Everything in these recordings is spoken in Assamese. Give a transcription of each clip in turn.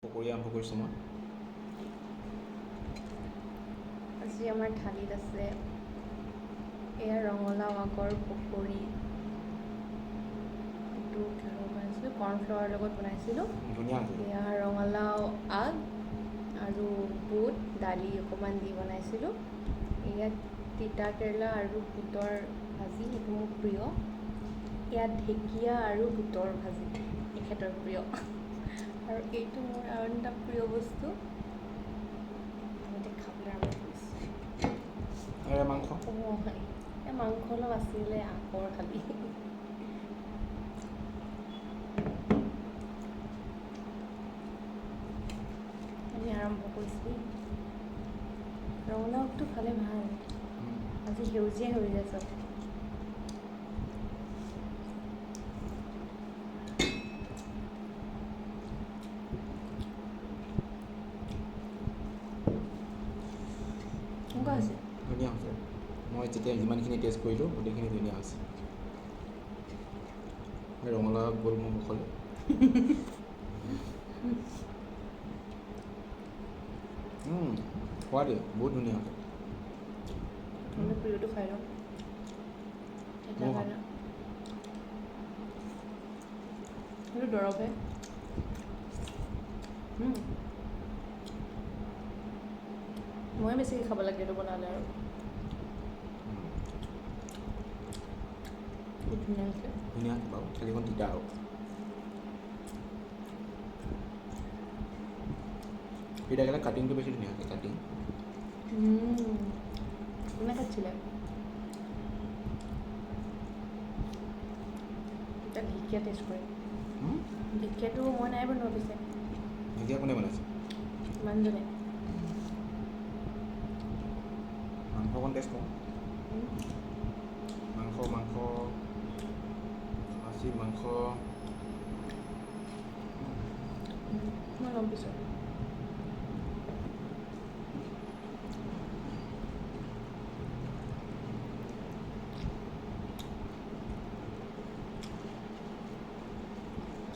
পকৰি আৰম্ভ কৰিছোঁ মই। আজি আমাৰ থালিত আছে এয়া ৰঙালাও আগৰ পকৰি। এইটো কিহৰ বনাইছিলোঁ, কৰ্ণফ্লাৱাৰৰ লগত বনাইছিলোঁ। ধুনীয়া হৈছে। এয়া ৰঙালাও আগ আৰু বুট দালি অকণমান দি বনাইছিলোঁ। এয়া তিতা কেৰেলা আৰু বুটৰ ভাজি, সেইটো মোৰ প্ৰিয়। এয়া ঢেকীয়া আৰু বুটৰ ভাজি, এখেতৰ প্ৰিয়। আৰু এইটো মোৰ আৰু এটা প্ৰিয় বস্তু, খাবলৈ আৰম্ভ কৰিছোঁ। এয়া মাংস। এই মাংস অলপ আছিলে আগৰ খালি। আমি আৰম্ভ কৰিছোঁ। ৰঙালাওটো খালে ভাল, আজি সেউজীয়া হৈ যায় চব। কেনেকুৱা হৈছে? ধুনীয়া হৈছে। মই যেতিয়া যিমানখিনি টেষ্ট কৰিলোঁ গোটেইখিনি ধুনীয়া হৈছে। ৰঙালাও গ'ল মোৰ মুখলৈ। সোৱাদেই, বহুত ধুনীয়া হৈছে। মই প্ৰিয়টো খাই লওঁ। এটা ময়ো খাই খাম। লওঁ। সেইটো দৰৱহে। মই বেছিকৈ খাব লাগে এইটো বনালে আৰু। বহুত ধুনীয়া হৈছে। ধুনীয়া হৈছে বাৰু, থালিখন তিতা আৰু। তিতা কেৰেলা কাটিংটো বেছি ধুনীয়া হৈছে, কাটিং। কোনে কাটিছিলে? এতিয়া ঢেকীয়া টেষ্ট কৰিম। ঢেকীয়াটো মই নাই বনোৱা পিছে। ঢেকীয়া কোনে বনাইছে? মানুহজনে। মাংস অকণ টেষ্ট কৰোঁ। মাংস খাচী মাংস। মই ল'ম পিছত।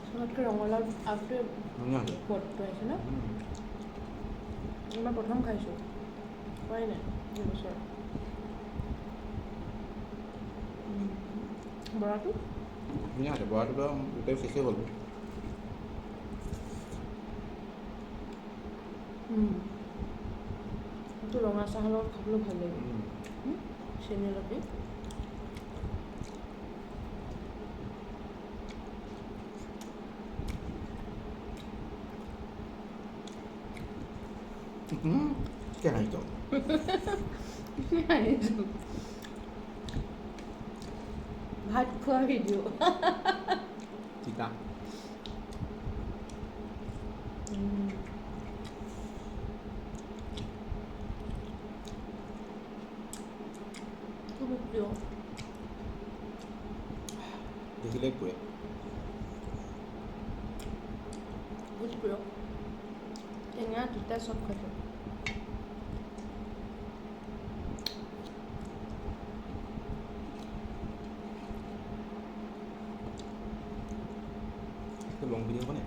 চবতকৈ ৰঙালাও আগটোৱে ধুনীয়া হৈছে। সোৱাদটো আহিছে ন? মই প্ৰথম খাইছোঁ, খোৱাই নাই এইবছৰ। বৰাটো? ধুনীয়া হৈছে, বৰাটোতো গোটেই শেষেই হ'ল। এইটো ৰঙা চাহৰ লগত খাবলৈ ভাল লাগিব। চেনি অলপ দি। কি হাঁহিছ? ভাত খোৱা ভিডিঅ'। তিতা। বহুত প্ৰিয়। দেখিলেই পুৰে। বহুত প্ৰিয়। টেঙা তিতা চব খাইছোঁ। লং ভিডিঅ' হ'বনে?